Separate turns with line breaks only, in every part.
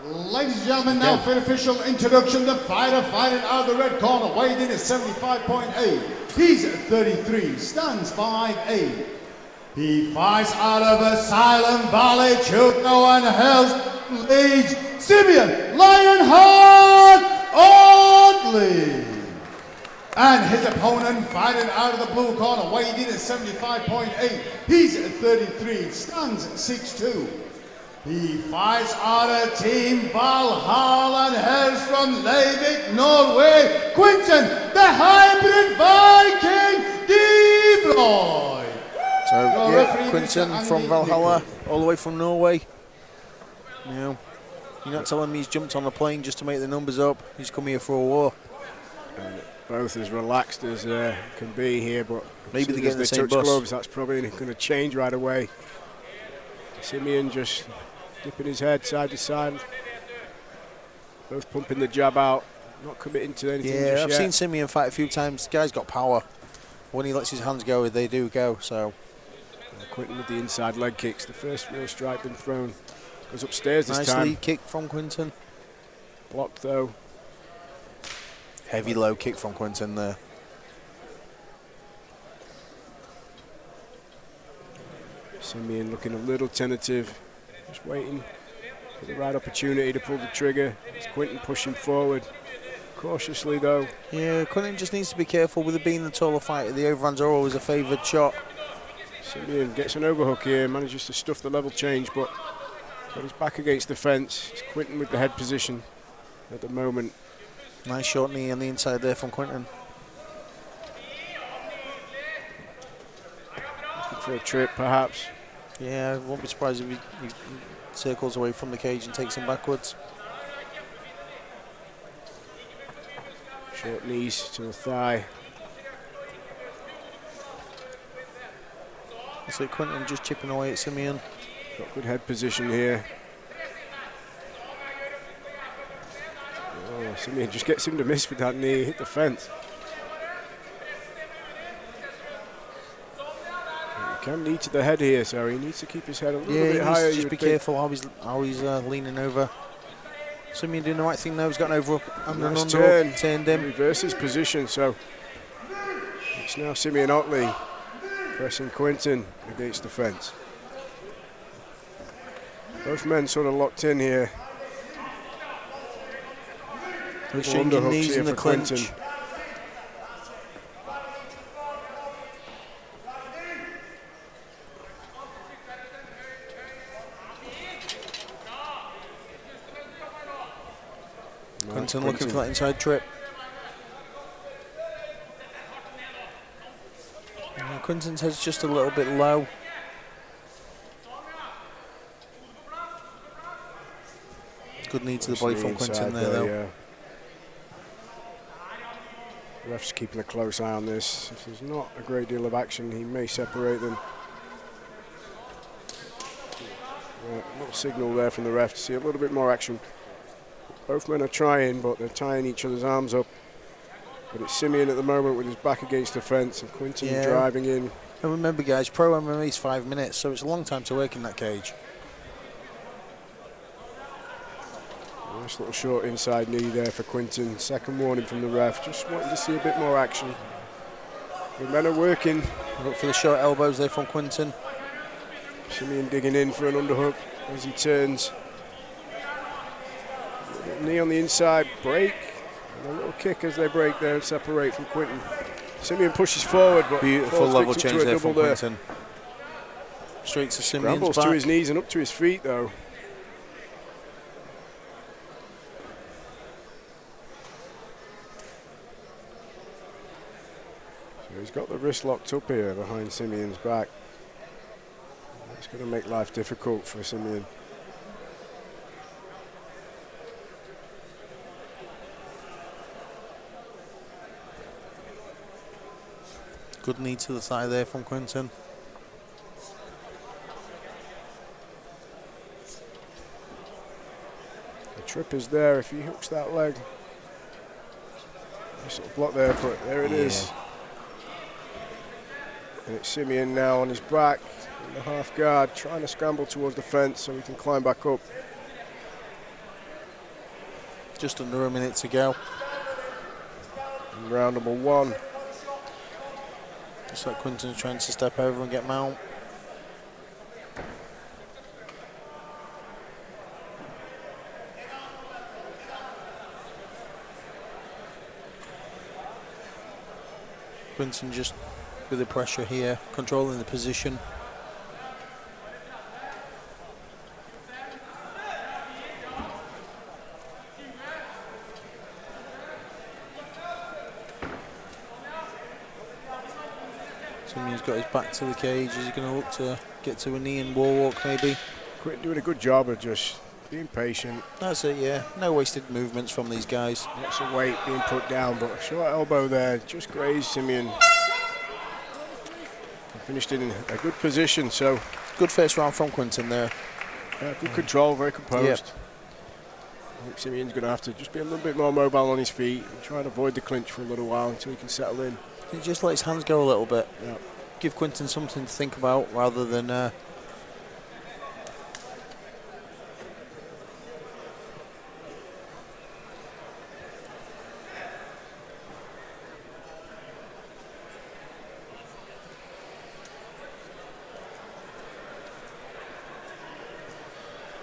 Ladies and gentlemen, now for an official introduction, the fighter fighting out of the red corner, weighed in at 75.8. He's 33, stands 5'8". He fights out of Asylum Valley, Chilco and Hills, leads Simeon Lionheart Ottley. And his opponent fighting out of the blue corner, weighed in at 75.8. He's 33, stands 6'2". He fights out of Team Valhalla and hails from Leivik, Norway, Quinten, the hybrid Viking DeVreught.
So, yeah, Quinten from Valhalla, all the way from Norway. You know, you're not telling me he's jumped on a plane just to make the numbers up. He's come here for a war.
And both as relaxed as can be here, but
maybe they get in the same
touch
bus.
Gloves, that's probably going to change right away. Simeon just dipping his head side to side. Both pumping the jab out, not committing to anything just yet.
I've seen Simeon fight a few times. The guy's got power. When he lets his hands go, they do go. So
Quinten with the inside leg kicks. The first real strike been thrown. Goes upstairs this
nice
time.
lead kick from Quinten.
Blocked though.
Heavy low kick from Quinten there.
Simeon looking a little tentative. Just waiting for the right opportunity to pull the trigger. It's Quinten pushing forward. Cautiously though.
Yeah, Quinten just needs to be careful with it being the taller fighter. The overhands are always a favoured shot.
Simeon gets an overhook here, manages to stuff the level change, but got his back against the fence. It's Quinten with the head position at the moment.
Nice short knee on the inside there from Quinten.
Looking for a trip perhaps.
Yeah, I won't be surprised if he circles away from the cage and takes him backwards.
Short knees to the thigh.
So Quinten just chipping away at Simeon.
Got good head position here. Oh, Simeon just gets him to miss with that knee, hit the fence. He can knee to the head here, so he needs to keep his head a little bit higher.
Just be careful how he's leaning over. Simeon doing the right thing now. He's got an overhook and an underhook. Turned him.
Reverses position, so it's now Simeon Ottley pressing Quinten against the fence. Both men sort of locked in here.
Exchanging knees in the clinch.
Quinten.
Quinten looking for that inside trip. Quinten's head's just a little bit low. Good knee to the body from Quinten there, though.
Yeah. The ref's keeping a close eye on this. If there's not a great deal of action, he may separate them. A little signal there from the ref to see a little bit more action. Both men are trying, but they're tying each other's arms up. But it's Simeon at the moment with his back against the fence and Quinten driving in.
And remember, guys, pro MMA is 5 minutes, so it's a long time to work in that cage.
Nice little short inside knee there for Quinten. Second warning from the ref. Just wanting to see a bit more action. The men are working.
Look for the short elbows there from Quinten.
Simeon digging in for an underhook as he turns. Knee on the inside, break. And a little kick as they break there and separate from Quinten. Simeon pushes forward, but
beautiful level change there from Quinten. Straight to Simeon's
Scrambles
back.
To his knees and up to his feet though. So he's got the wrist locked up here behind Simeon's back. It's going to make life difficult for Simeon.
Good knee to the thigh there from Quinten.
The trip is there if he hooks that leg. Nice little block there, but there it is. And it's Simeon now on his back in the half guard, trying to scramble towards the fence so he can climb back up.
Just under a minute to go.
In round number 1.
Looks like Quinten's trying to step over and get mount. Quinten just with the pressure here, controlling the position. Simeon's got his back to the cage. Is he going to look to get to a knee and wall walk maybe?
Quinten doing a good job of just being patient.
That's it, yeah. No wasted movements from these guys.
Lots of weight being put down, but a short elbow there just grazed Simeon. Finished in a good position, so.
Good first round from Quinten there.
Yeah, good control, very composed.
Yep.
I think Simeon's going to have to just be a little bit more mobile on his feet and try and avoid the clinch for a little while until he can settle in.
He just let his hands go a little bit.
Yeah.
Give Quinten something to think about rather than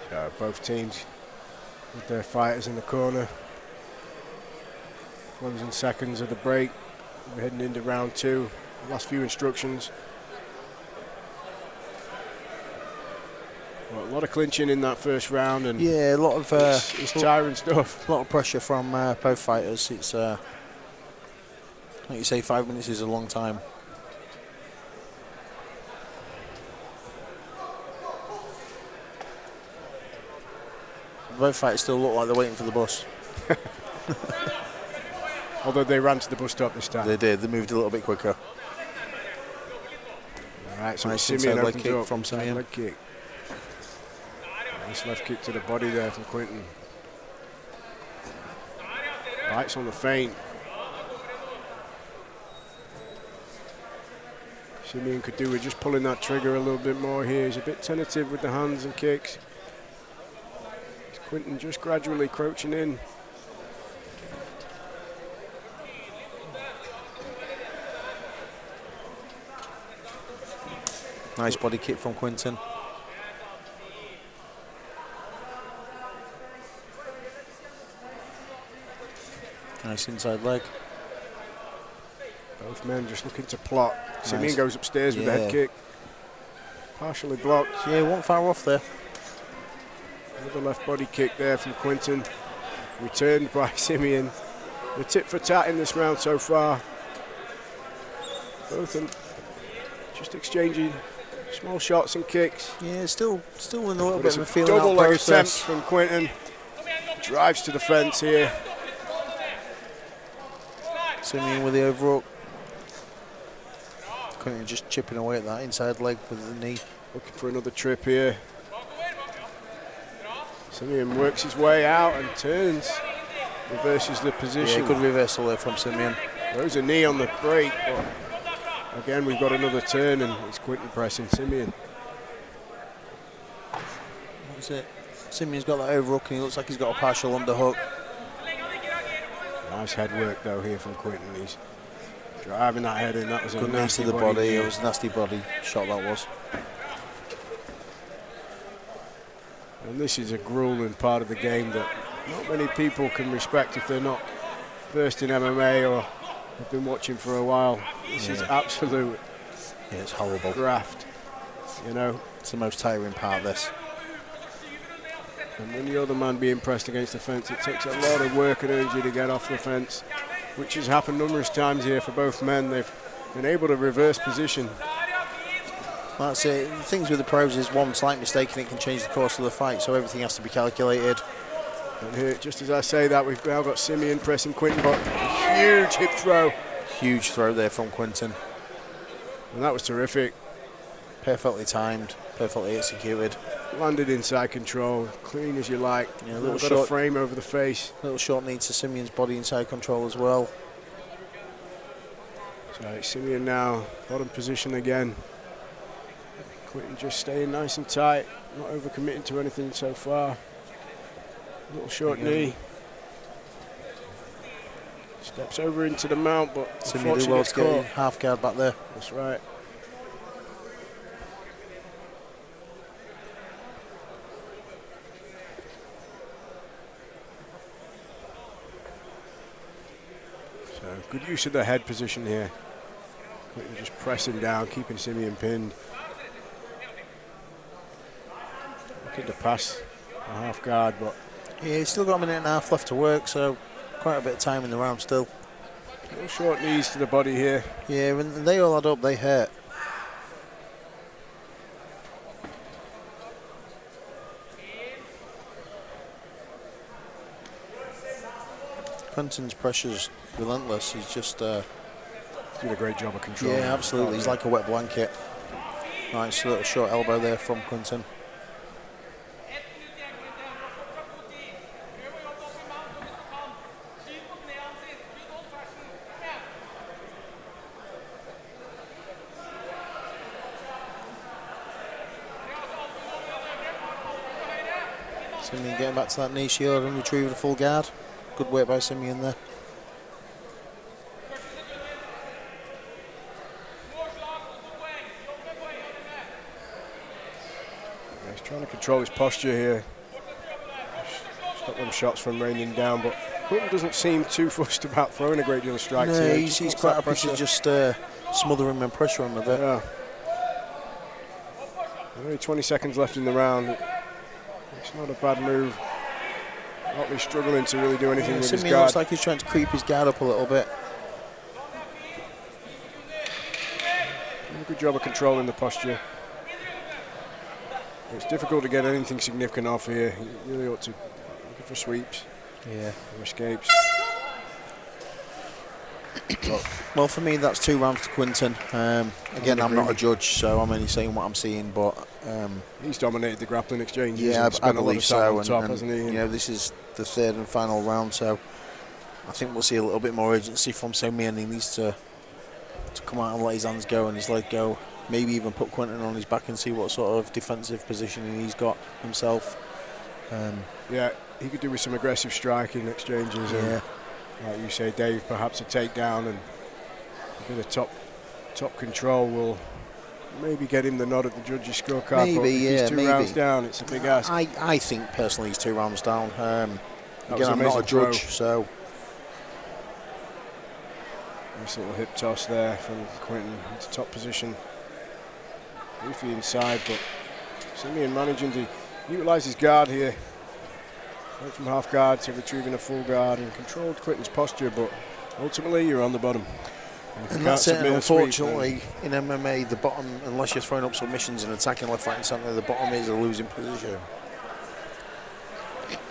So both teams with their fighters in the corner. Closing seconds of the break. We're heading into round 2. Last few instructions. Well, a lot of clinching in that first round, and
yeah, a lot of
it's tiring stuff.
A lot of pressure from both fighters. It's like you say, 5 minutes is a long time. Both fighters still look like they're waiting for the bus.
Although they ran to the bus stop this time.
They did. They moved a little bit quicker.
All right, so
nice
Simeon
leg
opens
kick
up.
from Simeon.
Leg kick. Nice left kick to the body there from Quinten. Bites on the feint. Simeon could do with just pulling that trigger a little bit more here. He's a bit tentative with the hands and kicks. Quinten just gradually crouching in.
Nice body kick from Quinten. Nice inside leg.
Both men just looking to plot.
Nice.
Simeon goes upstairs with the head kick. Partially blocked.
Yeah, one far off there.
Another left body kick there from Quinten. Returned by Simeon. The tit for tat in this round so far. Both of them just exchanging small shots and kicks.
Yeah, still in a little
But
bit of a
it's
feeling out
double leg attempt
process.
from Quinten. Drives to the fence here.
Simeon with the overhook. Quinten just chipping away at that inside leg with the knee.
Looking for another trip here. Simeon works his way out and turns. Reverses the position.
Yeah, good reversal there from Simeon.
Throws a knee on the break. But again, we've got another turn and it's Quinten pressing Simeon.
That's it. Simeon's got that overhook and he looks like he's got a partial underhook.
Nice head work though here from Quinten. He's driving that head in. That was a
Good knees
nasty
to the
body.
body. It was a nasty body shot that was.
And this is a grueling part of the game that not many people can respect if they're not versed in MMA or have been watching for a while. This is absolute
it's horrible.
graft, you know.
It's the most tiring part of this.
And when you're the man being pressed against the fence, it takes a lot of work and energy to get off the fence, which has happened numerous times here for both men. They've been able to reverse position.
That's it. The things with the pros is one slight mistake and it can change the course of the fight, so everything has to be calculated.
And here, just as I say that, we've now got Simeon pressing Quinten, but a huge hip throw.
Huge throw there from Quinten.
And that was terrific.
Perfectly timed, perfectly executed.
Landed inside control, clean as you like.
Yeah, a little
got a
short
frame over the face.
Little short knee to Simeon's body inside control as well.
So Simeon now, bottom position again. Quinten just staying nice and tight, not overcommitting to anything so far. Little short knee. Steps over into the mount, but
Simeon do well to get half guard back there.
That's right. So good use of the head position here. Quinten just pressing down, keeping Simeon pinned. Looking to pass a half guard, but
yeah, he's still got a minute and a half left to work, so quite a bit of time in the round still.
little short knees to the body here.
Yeah, and they all add up, they hurt. Quinten's pressure's relentless. He's just
doing a great job of control.
Yeah, absolutely. He's like a wet blanket. Nice little short elbow there from Quinten. Simeon getting back to that knee shield and retrieving the full guard. Good work by Simeon there.
He's trying to control his posture here. Stop them shots from raining down, but Quinten doesn't seem too fussed about throwing a great deal of strikes.
No,
here.
he's quite happy to just smother him and pressure him a bit.
Yeah. Only 20 seconds left in the round. It's not a bad move. Ottley struggling to really do anything with his
Simeon
guard.
looks like he's trying to creep his guard up a little bit.
Doing a good job of controlling the posture. It's difficult to get anything significant off here. You really ought to look for sweeps.
Yeah.
Or escapes.
Well, for me, that's 2 rounds to Quinten. Again, I'm not a judge, so I'm only saying what I'm seeing, but
he's dominated the grappling exchanges.
Yeah, I believe so.
Top, hasn't he?
You know, this is the 3rd and final round, so I think we'll see a little bit more urgency from Simeon. He needs to come out and let his hands go and his leg go. Maybe even put Quinten on his back and see what sort of defensive positioning he's got himself.
Yeah, he could do with some aggressive striking exchanges.
Yeah.
And, like you say, Dave, perhaps a takedown and a bit of top control will maybe get him the nod at the judges' scorecard.
Maybe,
but if
yeah,
he's 2 rounds down, it's a big ask.
I think personally he's 2 rounds down. Again, I'm not a judge, so.
Nice little hip toss there from Quinten into top position. Briefly inside, but Simeon managing to utilise his guard here. Went from half guard to retrieving a full guard and controlled Quinten's posture, but ultimately you're on the bottom.
And that's it, unfortunately, in MMA, the bottom, unless you're throwing up submissions and attacking left, right and centre, the bottom is a losing position.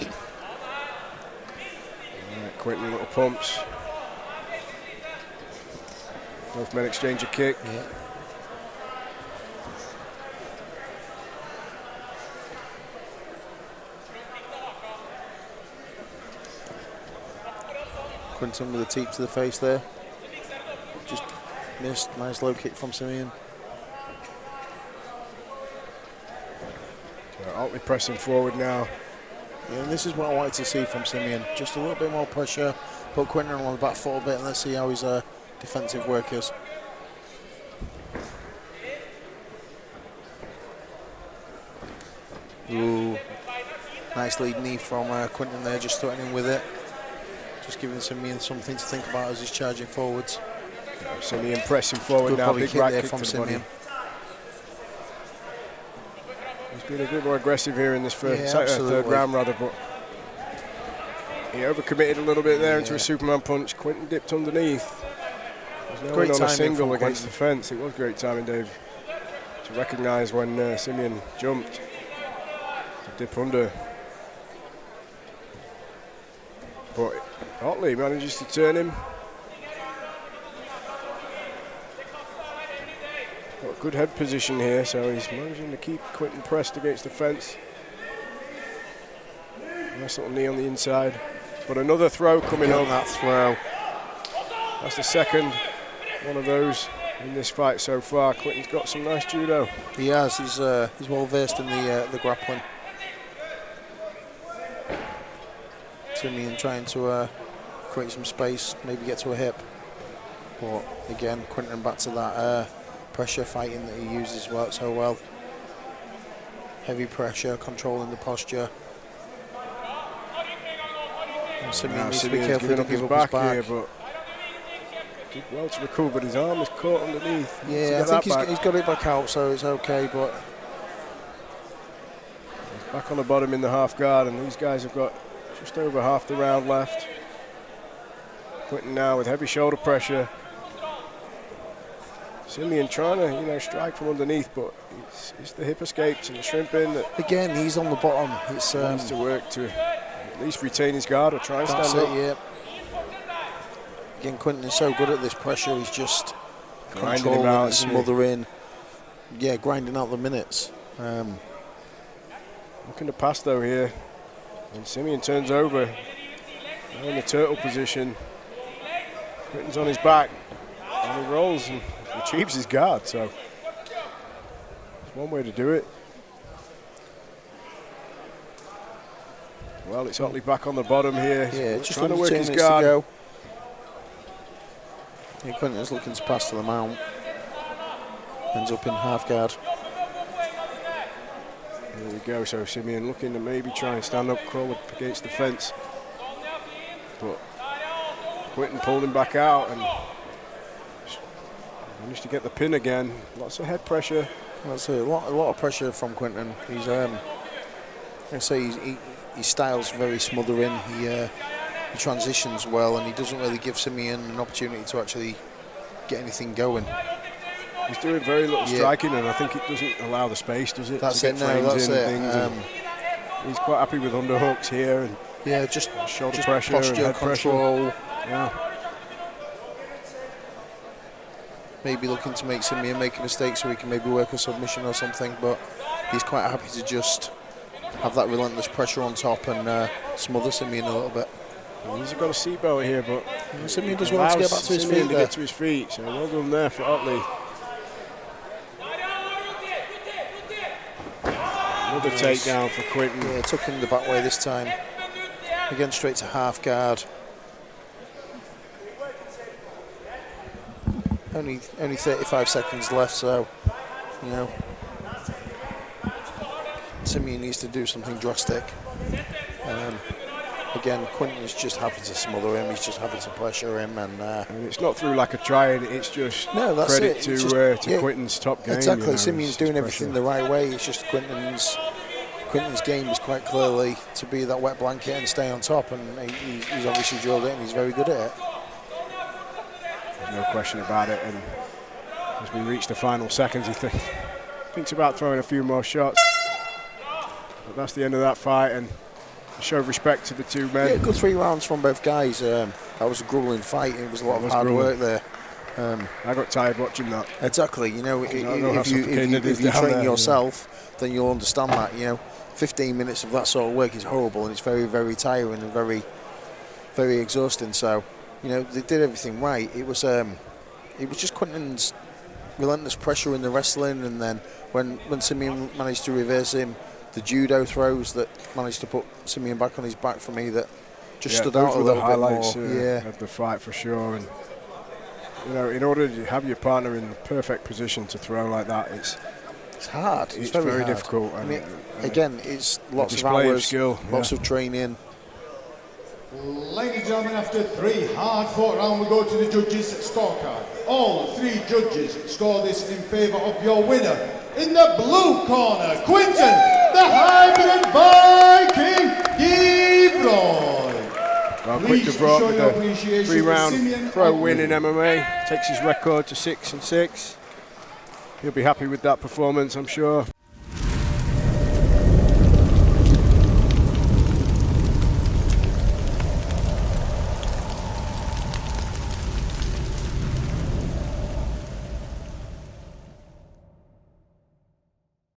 Right, Quinten, little pumps. Both men exchange a kick.
Yeah. Quinten with a teep to the face there. Just missed. Nice low kick from Simeon.
Ottley pressing forward now.
Yeah, and this is what I wanted to see from Simeon. Just a little bit more pressure. Put Quinten on the back foot a bit and let's see how his defensive work is. Ooh. Nice lead knee from Quinten there, just threatening with it. Just giving Simeon something to think about as he's charging forwards.
Simeon pressing forward
Good
now,
body
big
kick
right
there
kick
from
to the
Simeon.
body. He's been a bit more aggressive here in this third round, but he overcommitted a little bit there into a Superman punch. Quinten dipped underneath. There's no one on a single against the fence. It was great timing, Dave, to recognise when Simeon jumped to dip under. But Ottley manages to turn him. Got a good head position here, so he's managing to keep Quinten pressed against the fence. Nice little knee on the inside. But another throw coming up.
That throw.
That's the second one of those in this fight so far. Quinten's got some nice judo.
He has. He's well versed in the grappling. Simeon trying to create some space, maybe get to a hip. But again, Quinten back to that pressure fighting that he uses so well. Heavy pressure, controlling the posture. And Simeon needs to be careful to give up his back.
Here, but did well to recover, but his arm is caught underneath.
Yeah, I think he's got it back out, so it's okay. But
he's back on the bottom in the half guard, and these guys have got just over half the round left. Quinten now with heavy shoulder pressure. Simeon trying to, strike from underneath, but it's the hip escapes and the shrimping that
again, he's on the bottom. It's
needs to work to at least retain his guard or try and stand up.
Yeah. Again, Quinten is so good at this pressure. He's just
Grinding him out,
smothering. Yeah, grinding out the minutes.
Looking to pass though here, and Simeon turns over. Now in the turtle position. Quinten's on his back, and he rolls and achieves his guard. So it's one way to do it. Well, it's Ottley back on the bottom here.
Yeah, just
trying to
under
work
2
his
minutes to
guard.
go. Yeah, Quinten's looking to pass to the mount. Ends up in half guard.
There we go. So Simeon looking to maybe try and stand up, crawl up against the fence, but Quinten pulled him back out and managed to get the pin again. Lots of head pressure.
That's a lot of pressure from Quinten. He's I say his style's very smothering. He transitions well, and he doesn't really give Simeon an opportunity to actually get anything going.
He's doing very little striking, and I think it doesn't allow the space, does it?
That's it. No, that's it.
He's quite happy with underhooks here, and
just
shoulder pressure,
posture,
and head
control.
Pressure. Yeah.
Maybe looking to make Simeon make a mistake so he can maybe work a submission or something, but he's quite happy to just have that relentless pressure on top and smother Simeon a little bit.
Well, he's got a seatbelt here, but
Simeon does well to get back to his feet.
To get to his feet, so well done there for Ottley. Another takedown for Quinten.
Yeah, took him the back way this time. Again, straight to half guard. Only 35 seconds left, so Simeon needs to do something drastic. Again, Quinten is just happy to smother him. He's just happy to pressure him, and
it's not through lack of trying. It's just credit to Quinten's top game.
Exactly, Simeon's doing everything the right way. It's just Quinten's game is quite clearly to be that wet blanket and stay on top, and he's obviously drilled it, and he's very good at it.
There's no question about it. And as we reach the final seconds, he thinks about throwing a few more shots. But that's the end of that fight, and show respect to the two men.
Yeah, good 3 rounds from both guys. That was a grueling fight. It was a lot of hard work there.
I got tired watching that.
Exactly. If you train yourself, then you'll understand that. 15 minutes of that sort of work is horrible, and it's very, very tiring and very, very exhausting. So, they did everything right. It was just Quinten's relentless pressure in the wrestling, and then when Simeon managed to reverse him, the judo throws that managed to put Simeon back on his back for me that just stood out a little bit more.
Of the fight for sure. And in order to have your partner in the perfect position to throw like that, it's
hard.
It's very
hard.
difficult.
Again, it's lots of hours,
skill,
lots of training.
Ladies and gentlemen, after 3 hard-fought rounds, we go to the judges' scorecard. All 3 judges score this in favour of your winner. In the blue corner, Quinten, the hybrid Viking, DeVreught.
Well, quick DeVreught with a 3-round pro win in MMA. Takes his record to 6-6. He'll be happy with that performance, I'm sure.